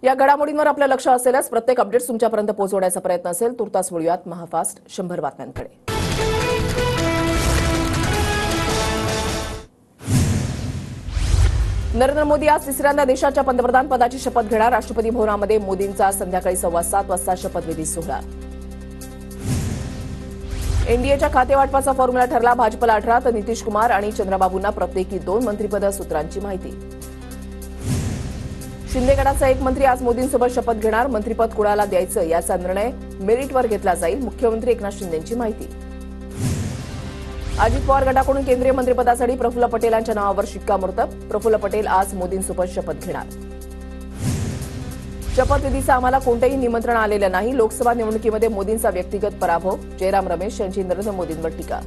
या घडामोडींवर आपलं लक्ष असेलच, प्रत्येक अपडेट्स तुमच्यापर्यंत पोहोचवण्याचा प्रयत्न असेल. तुर्तास वळूयात महाफास्ट 100 बातम्यांकडे. नरेंद्र मोदी आज तिसऱ्यांदा देशाच्या पंतप्रधान पदाची शपथ घेणार. राष्ट्रपती भवनामध्ये मोदींचा संध्याकाळी 7:15 वाजता शपथविधी सोहळा. एनडीएच्या खातेवाटपाचा फॉर्म्युला ठरला. भाजपला 18 तर नितीश कुमार आणि चंद्रबाबूंना प्रत्येकी 2 मंत्रिपद. सूत्रांची माहिती. शिंदे गटाचा एक मंत्री आज मोदींसोबत शपथ घेणार. मंत्रिपद कुणाला द्यायचं याचा निर्णय मेरिटवर घेतला जाईल. मुख्यमंत्री एकनाथ शिंदेंची माहिती. अजित पवार गटाकडून केंद्रीय मंत्रिपदासाठी प्रफुल्ल पटेलांच्या नावावर शिक्कामोर्तब. प्रफुल्ल पटेल आज मोदींसोबत शपथ घेणार. शपथविधीचं आम्हाला कोणतेही निमंत्रण आलेलं नाही. लोकसभा निवडणुकीमध्ये मोदींचा व्यक्तिगत पराभव. जयराम रमेश यांची नरेंद्र मोदींवर टीका.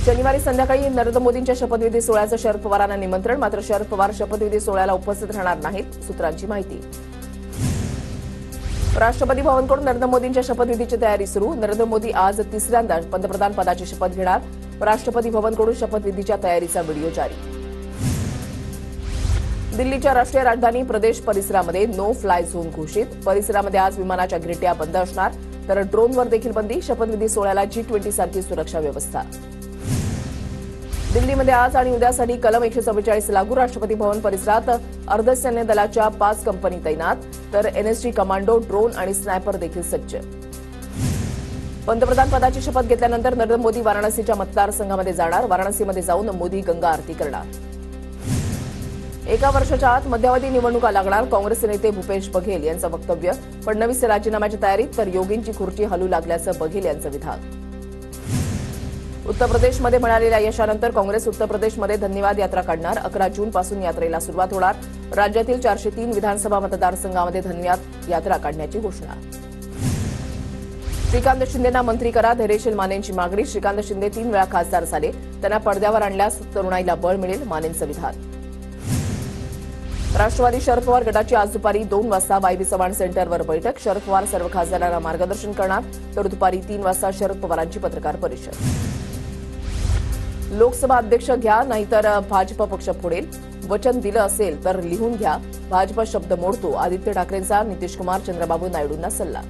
शनिवारी संध्याकाळी नरेंद्र मोदींच्या शपथविधी सोहळ्याचं शरद पवारांना निमंत्रण. मात्र शरद पवार शपथविधी सोहळ्याला उपस्थित राहणार नाहीत. सूत्रांची माहिती. राष्ट्रपती भवनकडून नरेंद्र मोदींच्या शपथविधीची तयारी सुरू. नरेंद्र मोदी आज तिसऱ्यांदा पंतप्रधान पदाची शपथ घेणार. राष्ट्रपती भवनकडून शपथविधीच्या तयारीचा व्हिडिओ जारी. दिल्लीच्या राष्ट्रीय राजधानी प्रदेश परिसरामध्ये नो फ्लाय झोन घोषित. परिसरामध्ये आज विमानाच्या गिरट्या बंद असणार, तर ड्रोनवर देखील बंदी. शपथविधी सोहळ्याला G20 सारखी सुरक्षा व्यवस्था. दिल्लीमध्ये आज आणि उद्यासाठी कलम 144 लागू. राष्ट्रपती भवन परिसरात अर्धसैन्य दलाच्या 5 कंपनी तैनात, तर NSG कमांडो, ड्रोन आणि स्नायपर देखील सज्ज. पंतप्रधान पदाची शपथ घेतल्यानंतर नरेंद्र मोदी वाराणसीच्या मतदारसंघामध्ये जाणार. वाराणसीमध्ये जाऊन मोदी गंगा आरती करणार. 1 वर्षाच्या आत मध्यावधी निवडणुका लागणार. काँग्रेस नेते भूपेश बघेल यांचं वक्तव्य. फडणवीस राजीनाम्याच्या तयारीत, तर योगींची खुर्ची हलू लागल्याचं बघेल यांचं विधान. उत्तर प्रदेशमध्ये मिळालेल्या यशानंतर काँग्रेस उत्तर प्रदेशमध्ये धन्यवाद यात्रा काढणार. 11 जूनपासून यात्रेला सुरुवात होणार. राज्यातील 403 विधानसभा मतदारसंघामध्ये धन्यवाद यात्रा काढण्याची घोषणा. श्रीकांत शिंदेंना मंत्री करा. धैर्यशील मानेंची मागणी. श्रीकांत शिंदे 3 वेळा खासदार झाले. त्यांना पडद्यावर आणल्यास तरुणाईला बळ मिळेल, मानेंचं विधान. राष्ट्रवादी शरद पवार गटाची आज दुपारी 2 वाजता वाय.बी. चव्हाण सेंटरवर बैठक. शरद पवार सर्व खासदारांना मार्गदर्शन करणार, तर दुपारी 3 वाजता शरद पवारांची पत्रकार परिषद. लोकसभा अध्यक्ष घ्या, नाहीतर भाजप पक्ष फोडेल. वचन दिलं असेल तर लिहून घ्या. भाजप शब्द मोडतो. आदित्य ठाकरेंचा नितीश कुमार, चंद्रबाबू नायडूंना सल्ला.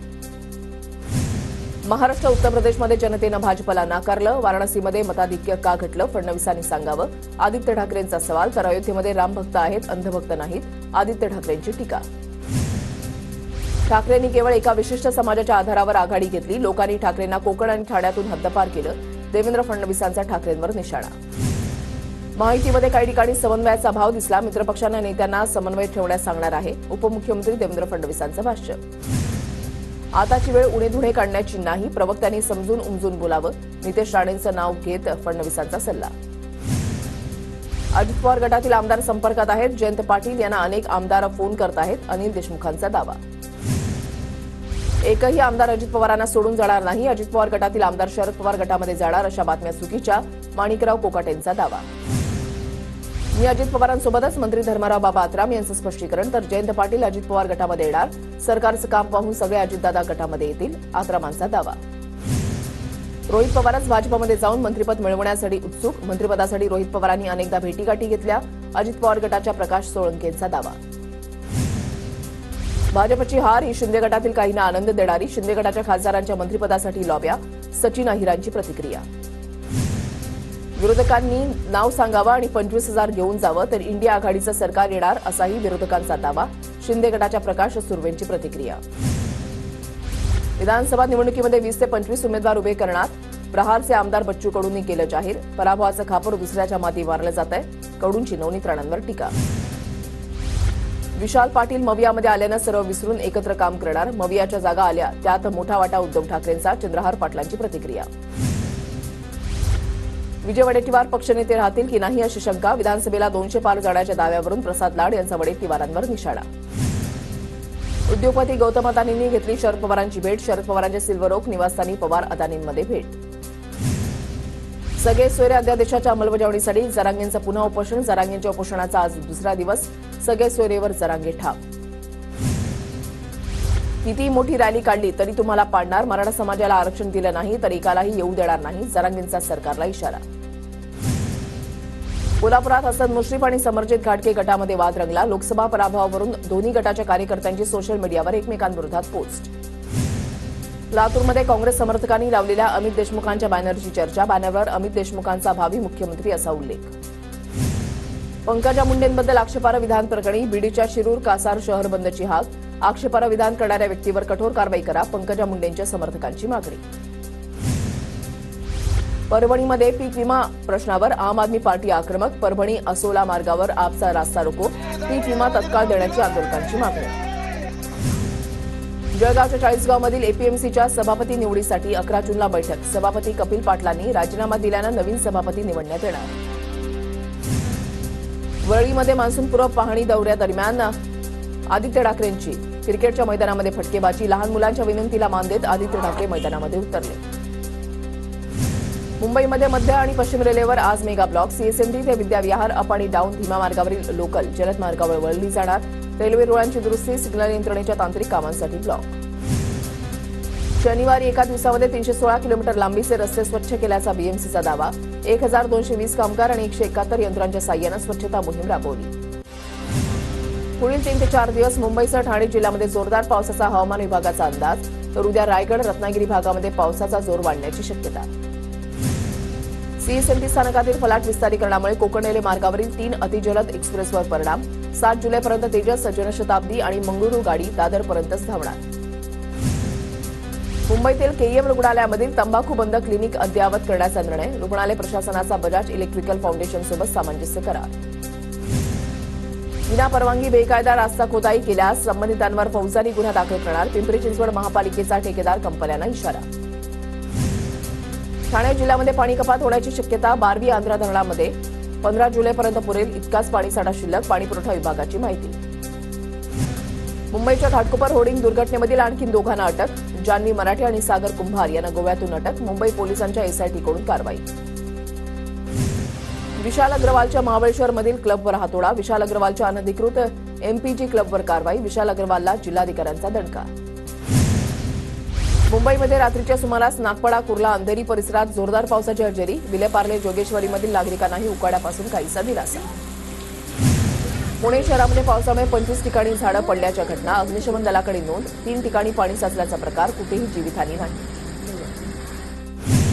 महाराष्ट्र उत्तर प्रदेशमध्ये जनतेनं भाजपला नाकारलं. वाराणसीमध्ये मताधिक्य का घटलं, फडणवीसांनी सांगावं. आदित्य ठाकरेंचा सवाल. तर अयोध्येमध्ये रामभक्त आहेत, अंधभक्त नाहीत. आदित्य ठाकरेंची टीका. ठाकरेंनी केवळ एका विशिष्ट समाजाच्या आधारावर आघाडी घेतली. लोकांनी ठाकरेंना कोकण आणि ठाण्यातून हद्दपार केलं. देवेंद्र फडणवीसांचा ठाकरेंवर निशाणा. माहितीमध्ये काही ठिकाणी समन्वयाचा अभाव दिसला. मित्रपक्षांना नेत्यांना समन्वय ठेवण्यास सांगणार आहे. उपमुख्यमंत्री देवेंद्र फडणवीसांचं भाष्य. आताची वेळ उणेधुणे काढण्याची नाही. प्रवक्त्यांनी समजून उमजून बोलावं. नितेश राणेंचं नाव घेत फडणवीसांचा सल्ला. अजित पवार गटातील आमदार संपर्कात आहेत. जयंत पाटील यांना अनेक आमदार फोन करत आहेत. अनिल देशमुखांचा दावा. एकही आमदार अजित पवारांना सोडून जाणार नाही. अजित पवार गटातील आमदार शरद पवार गटामध्ये जाणार, अशा बातम्या चुकीच्या. माणिकराव कोकाटेंचा दावा. मी अजित पवारांसोबतच. मंत्री धर्मराव बाबा आत्राम यांचं स्पष्टीकरण. तर जयंत पाटील अजित पवार गटामध्ये येणार. सरकारचं काम पाहून सगळे अजितदादा गटामध्ये येतील, आत्रामांचा दावा. रोहित पवारच भाजपमध्ये जाऊन मंत्रिपद मिळवण्यासाठी उत्सुक. मंत्रिपदासाठी रोहित पवारांनी अनेकदा भेटीगाठी घेतल्या. अजित पवार गटाच्या प्रकाश सोळंकेंचा दावा. भाजपची हार ही शिंदे गटातील काहींना आनंद देणारी. शिंदे गटाच्या खासदारांच्या मंत्रिपदासाठी लॉब्या. सचिन अहिरांची प्रतिक्रिया. विरोधकांनी नाव सांगावं आणि 25,000 घेऊन जावं, तर इंडिया आघाडीचं सरकार येणार, असाही विरोधकांचा दावा. शिंदे गटाच्या प्रकाश सुर्वेंची प्रतिक्रिया. विधानसभा निवडणुकीमध्ये 20 ते 25 उमेदवार उभे करणार. प्रहारचे आमदार बच्चू कडूंनी केलं जाहीर. पराभवाचं खापर दुसऱ्याच्या माती मारलं जात आहे. कडूंची नवनीत राणांवर टीका. विशाल पाटील मवियामध्ये आल्यानं सर्व विसरून एकत्र काम करणार. मवियाच्या जागा आल्या त्यात मोठा वाटा उद्धव ठाकरेंचा. चंद्रहार पाटलांची प्रतिक्रिया. विजय वडेट्टीवार पक्षनेते राहतील की नाही अशी शंका. विधानसभेला 200 पार जाण्याच्या दाव्यावरून प्रसाद लाड यांचा वडेट्टीवारांवर निशाणा. उद्योगपती गौतम अदानींनी घेतली शरद पवारांची भेट. शरद पवारांच्या सिल्व्हर ओक निवासस्थानी पवार अदानींमध्ये भेट. सगळे सोयरे अध्यादेशाच्या अंमलबजावणीसाठी जरांगेंचं पुन्हा उपोषण. जरांगेंच्या उपोषणाचा आज दुसरा दिवस. सगळे सोयरेवर जरांगे ठाम. किती मोठी रॅली काढली तरी तुम्हाला पाडणार. मराठा समाजाला आरक्षण दिलं नाही तर एकालाही येऊ देणार नाही. जरांगेंचा सरकारला इशारा. कोल्हापुरात हसन मुश्रीफ आणि समरजित घाटगे गटामध्ये वाद रंगला. लोकसभा पराभवावरून दोन्ही गटाच्या कार्यकर्त्यांची सोशल मीडियावर एकमेकांविरोधात पोस्ट. लातूरमध्ये काँग्रेस समर्थकांनी लावलेल्या अमित देशमुखांच्या बॅनरची चर्चा. बॅनरवर अमित देशमुखांचा भावी मुख्यमंत्री असा उल्लेख. पंकजा मुंडेंबद्दल आक्षेपार्ह विधान प्रकरणी बीडच्या शिरूर कासार शहर बंदची हाक. आक्षेपार्ह विधान करणाऱ्या व्यक्तीवर कठोर कारवाई करा, पंकजा मुंडेंच्या समर्थकांची मागणी. परभणीमध्ये पीक विमा प्रश्नावर आम आदमी पार्टी आक्रमक. परभणी असोला मार्गावर आपचा रास्ता रोको. पीक विमा तत्काळ देण्याची आंदोलकांची मागणी. जळगावच्या चाळीसगावमधील एपीएमसीच्या सभापती निवडीसाठी 11 जूनला बैठक. सभापती कपिल पाटलांनी राजीनामा दिल्यानं नवीन सभापती निवडण्यात येणार. वरळीमध्ये मान्सूनपूर्व पाहणी दौऱ्यादरम्यान आदित्य ठाकरेंची क्रिकेटच्या मैदानामध्ये फटकेबाजी. लहान मुलांच्या विनंतीला मान देत आदित्य ठाकरे मैदानामध्ये उतरले. मुंबईमध्ये मध्य आणि पश्चिम रेल्वेवर आज मेगा ब्लॉक. सीएसएमटी ते विद्याविहार अप आणि डाऊन धीमा मार्गावरील लोकल जलद मार्गावर वळली जाणार. रेल्वे रुळांची दुरुस्ती, सिग्नल यंत्रणेच्या तांत्रिक कामांसाठी ब्लॉक. शनिवारी एका दिवसामध्ये 316 किलोमीटर लांबीचे रस्ते स्वच्छ केल्याचा बीएमसीचा दावा. 1220 कामगार आणि 171 यंत्रांच्या साह्यानं स्वच्छता मोहीम राबवली. पुढील 3 ते 4 दिवस मुंबईसह ठाणे जिल्ह्यामध्ये जोरदार पावसाचा हवामान विभागाचा अंदाज. तर उद्या रायगड, रत्नागिरी भागामध्ये पावसाचा जोर वाढण्याची शक्यता. सीएसएमटी स्थानकातील फलाट विस्तारीकरणामुळे कोकण रेल्वे मार्गावरील 3 अतिजलद एक्सप्रेसवर परिणाम. 7 जुलैपर्यंत तेजस, जनशताब्दी आणि मंगळुरू गाडी दादरपर्यंतच धावणार. मुंबईतील केईएम रुग्णालयामधील तंबाखू बंद क्लिनिक अद्ययावत करण्याचा निर्णय. रुग्णालय प्रशासनाचा बजाज इलेक्ट्रिकल फाउंडेशनसोबत सामंजस्य करार. विनापरवानगी बेकायदा रास्ता खोदाई केल्यास संबंधितांवर फौजदारी गुन्हा दाखल करणार. पिंपरी चिंचवड महापालिकेचा ठेकेदार कंपन्यांना इशारा. ठाणे जिल्ह्यामध्ये पाणी कपात होण्याची शक्यता. बारवी आंध्रा धरणामध्ये 15 जुलैपर्यंत पुरेल इतकाच पाणीसाठा शिल्लक. पाणीपुरवठा विभागाची माहिती. मुंबईच्या घाटकोपर होर्डिंग दुर्घटनेमधील आणखी दोघांना अटक. जान्हवी मराठे आणि सागर कुंभार यांना गोव्यातून अटक. मुंबई पोलिसांच्या एसआयटीकडून कारवाई. विशाल अग्रवालच्या महाबळेश्वरमधील क्लबवर हातोडा. विशाल अग्रवालच्या अनधिकृत एमपीजी क्लबवर कारवाई. विशाल अग्रवालला जिल्हाधिकाऱ्यांचा दणका. मुंबईमध्ये रात्रीच्या सुमारास नागपाडा, कुर्ला, अंधेरी परिसरात जोरदार पावसाची हजेरी. विलेपार्ले, जोगेश्वरीमधील नागरिकांनाही उकाड्यापासून काहीसा दिलासा. पुणे शहरामध्ये पावसामुळे 25 ठिकाणी झाडं पडल्याच्या घटना. अग्निशमन दलाकडे नोंद. 3 ठिकाणी पाणी साचल्याचा प्रकार. कुठेही जीवितहानी नाही.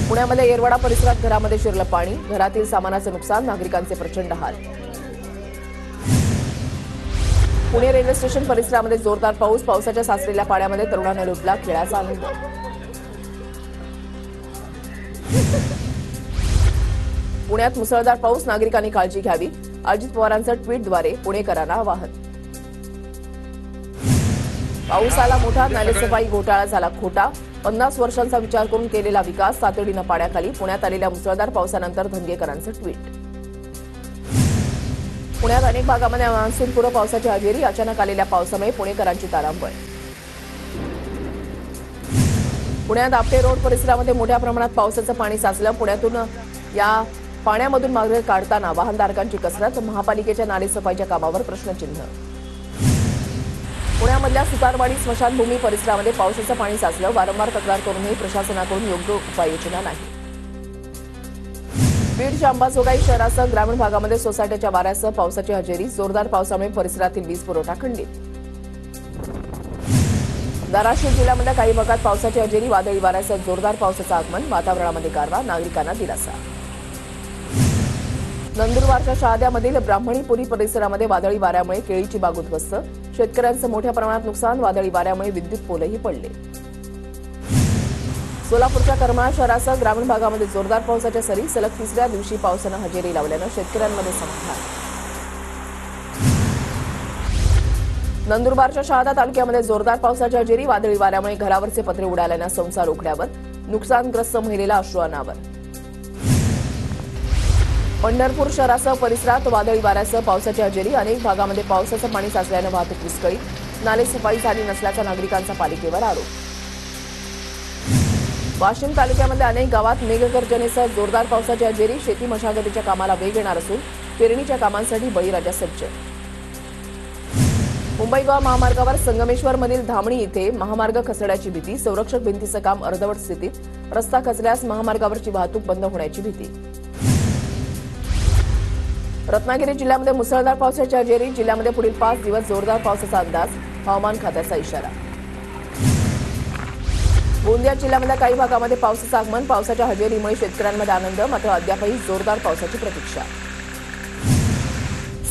पुण्यामध्ये येरवाडा परिसरात घरामध्ये शिरलं पाणी. घरातील सामानाचं नुकसान. नागरिकांचे प्रचंड हाल. पुणे रेल्वे स्टेशन परिसरामध्ये जोरदार पाऊस. पावसाच्या साचलेल्या पाण्यामध्ये तरुणाने लुटला खेळाचा आनंद. पुण्यात मुसळधार पाऊस. नागरिकांनी काळजी घ्यावी. अजित पवारांचं ट्विटद्वारे पुणेकरांना आवाहन. पावसाला मोठा. नालेसफाई घोटाळा झाला खोटा. 50 वर्षांचा विचार करून केलेला विकास तातडीनं पाण्याखाली. पुण्यात आलेल्या मुसळधार पावसानंतर धंगेकरांचं ट्विट. पुण्यात अनेक भागामध्ये मान्सूनपूर्व पावसाची हजेरी. अचानक आलेल्या पावसामुळे पुणेकरांची तारांबळ. पुण्यात आपटे रोड परिसरामध्ये मोठ्या प्रमाणात पावसाचं पाणी साचलं. पुण्यातून या पाण्यामधून मार्ग काढताना वाहनधारकांची कसरत. महापालिकेच्या नालेसफाईच्या कामावर प्रश्नचिन्ह. पुण्यामधल्या सुतारवाडी स्मशानभूमी परिसरामध्ये पावसाचं पाणी साचलं. वारंवार तक्रार करूनही प्रशासनाकडून योग्य उपाययोजना नाही. बीडच्या अंबाजोगाई शहरासह ग्रामीण भागामध्ये सोसायटीच्या वाऱ्यासह पावसाची हजेरी. जोरदार पावसामुळे परिसरातील वीज पुरवठा खंडित. धाराशिव जिल्ह्यामध्ये काही भागात पावसाची हजेरी. वादळी वाऱ्यासह जोरदार पावसाचं आगमन. वातावरणामध्ये गारवा. नागरिकांना दिलासा. नंदुरबारच्या शहाद्यामधील ब्राह्मणीपुरी परिसरामध्ये वादळी वाऱ्यामुळे केळीची बाग उद्ध्वस्त. शेतकऱ्यांचं मोठ्या प्रमाणात नुकसान. वादळी वाऱ्यामुळे विद्युत पोलही पडले. सोलापूरच्या करमाळा शहरासह ग्रामीण भागामध्ये जोरदार पावसाच्या सरी. सलग 3ऱ्या दिवशी पावसानं हजेरी लावल्यानं शेतकऱ्यांमध्ये समाधान. नंदुरबारच्या शहादा तालुक्यामध्ये जोरदार पावसाची हजेरी. वादळी वाऱ्यामुळे घरावरचे पत्रे उडाल्यानं संसार उघड्यावर. नुकसानग्रस्त महिलेला अश्रू अनावर. पंढरपूर शहरासह परिसरात वादळी वाऱ्यासह पावसाची हजेरी. अनेक भागामध्ये पावसाचं पाणी साचल्यानं वाहतूक विस्कळीत. नालेसफाई झाली नसल्याचा नागरिकांचा पालिकेवर आरोप. वाशिम तालुक्यामध्ये अनेक गावात मेघगर्जनेसह जोरदार पावसाची हजेरी. शेती मशागतीच्या कामाला वेग येणार असून पेरणीच्या कामांसाठी बळीराजा सज्ज. मुंबई गोवा महामार्गावर संगमेश्वरमधील धामणी इथे महामार्ग खचण्याची भीती. संरक्षक भिंतीचं काम अर्धवट स्थितीत. रस्ता खचल्यास महामार्गावरची वाहतूक बंद होण्याची भीती. रत्नागिरी जिल्ह्यामध्ये मुसळधार पावसाच्या हजेरी. जिल्ह्यामध्ये पुढील 5 दिवस जोरदार पावसाचा अंदाज. हवामान खात्याचा इशारा. गोंदिया जिल्ह्यामधल्या काही भागामध्ये पावसाचं आगमन. पावसाच्या हजेरीमुळे शेतकऱ्यांमध्ये आनंद, मात्र अद्यापही जोरदार पावसाची प्रतीक्षा.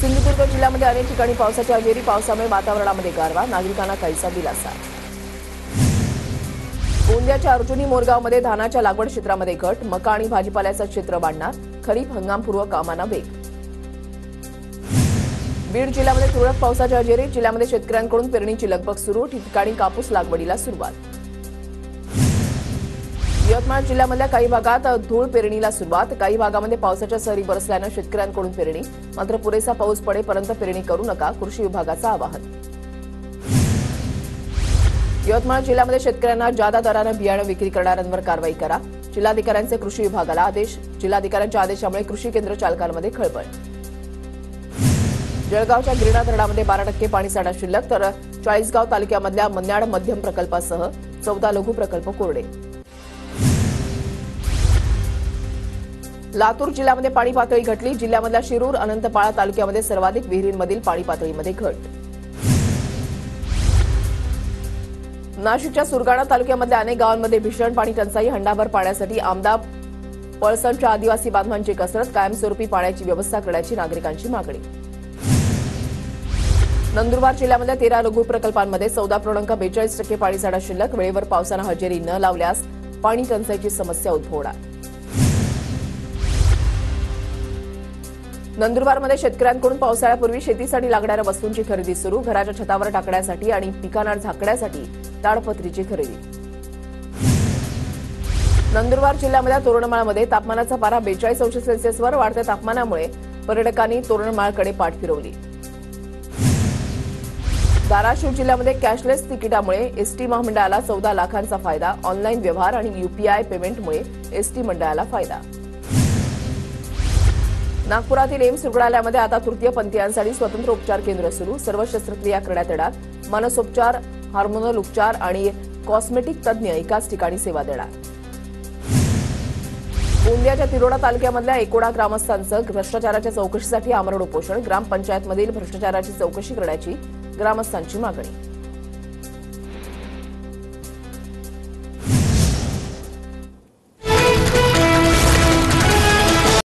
सिंधुदुर्ग जिल्ह्यामध्ये अनेक ठिकाणी पावसाच्या हजेरी. पावसामुळे वातावरणामध्ये गारवा, नागरिकांना काहीसा दिलासा. गोंदियाच्या अर्जुनी मोरगावमध्ये धानाच्या लागवड क्षेत्रामध्ये घट. मका आणि भाजीपाल्याचं क्षेत्र वाढणार. खरीप हंगामपूर्व कामांना वेग. बीड जिल्ह्यामध्ये तुरळक पावसाच्या हजेरी. जिल्ह्यामध्ये शेतकऱ्यांकडून पेरणीची लगबग सुरू. ठिकठिकाणी कापूस लागवडीला सुरुवात. यवतमाळ जिल्ह्यामधल्या काही भागात धूळ पेरणीला सुरुवात. काही भागामध्ये पावसाच्या सरी बरसल्यानं शेतकऱ्यांकडून पेरणी. मात्र पुरेसा पाऊस पडेपर्यंत पेरणी करू नका, कृषी विभागाचं आवाहन. यवतमाळ जिल्ह्यामध्ये शेतकऱ्यांना जादा दरानं बियाणं विक्री करणाऱ्यांवर कारवाई करा. जिल्हाधिकाऱ्यांचे कृषी विभागाला आदेश. जिल्हाधिकाऱ्यांच्या आदेशामुळे कृषी केंद्र चालकांमध्ये खळबळ. जळगावच्या गिरणा धरणामध्ये 12% पाणीसाठा शिल्लक, तर चाळीसगाव तालुक्यामधल्या मन्याड मध्यम प्रकल्पासह 14 लघु प्रकल्प कोरडे. लातूर जिल्ह्यामध्ये पाणी पातळी घटली. जिल्ह्यामधल्या शिरूर, अनंतपाळा तालुक्यामध्ये सर्वाधिक विहिरींमधील पाणी पातळीमध्ये घट. नाशिकच्या सुरगाणा तालुक्यामधल्या अनेक गावांमध्ये भीषण पाणी टंचाई. हंडाभर पाण्यासाठी आमदार पळसणच्या आदिवासी बांधवांची कसरत. कायमस्वरूपी पाण्याची व्यवस्था करण्याची नागरिकांची मागणी. नंदुरबार जिल्ह्यामधल्या 13 लघु प्रकल्पांमध्ये 14.42% पाणीसाठा शिल्लक. वेळेवर पावसानं हजेरी न लावल्यास पाणी टंचाईची समस्या उद्भवणार. नंदुरबारमध्ये शेतकऱ्यांकडून पावसाळ्यापूर्वी शेतीसाठी लागणाऱ्या वस्तूंची खरेदी सुरू. घराच्या छतावर टाकण्यासाठी आणि पिकांना झाकण्यासाठी ताडपत्रीची खरेदी. नंदुरबार जिल्ह्यामधल्या तोरणमाळमध्ये तापमानाचा पारा 42°C वर. वाढत्या तापमानामुळे पर्यटकांनी तोरणमाळकडे पाठ फिरवली. धाराशिव जिल्ह्यामध्ये कॅशलेस तिकिटामुळे एसटी महामंडळाला 14 लाखांचा फायदा. ऑनलाईन व्यवहार आणि यूपीआय पेमेंटमुळे एसटी मंडळाला फायदा. नागपुरातील एम्स रुग्णालयामध्ये आता तृतीयपंथीयांसाठी स्वतंत्र उपचार केंद्र सुरू. सर्व शस्त्रक्रिया करण्यात येणार. मानसोपचार, हार्मोनल उपचार आणि कॉस्मेटिक तज्ज्ञ एकाच ठिकाणी सेवा देणार. गोंदियाच्या तिरोडा तालुक्यामधल्या एकोडा ग्रामस्थांचं भ्रष्टाचाराच्या चौकशीसाठी आमरण उपोषण. ग्रामपंचायतमधील भ्रष्टाचाराची चौकशी करण्याची ग्रामस्थांची मागणी.